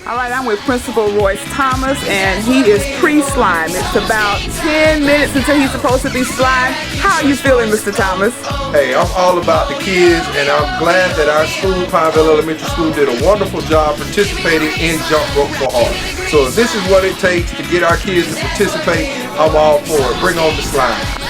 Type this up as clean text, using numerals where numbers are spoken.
All right, I'm with Principal Royce Thomas, and he is pre-slime. It's about 10 minutes until he's supposed to be slime. How are you feeling, Mr. Thomas? Hey, I'm all about the kids, and I'm glad that our school, Pinevale Elementary School, did a wonderful job participating in Jump Rope for Art. So if this is what it takes to get our kids to participate, I'm all for it. Bring on the slime.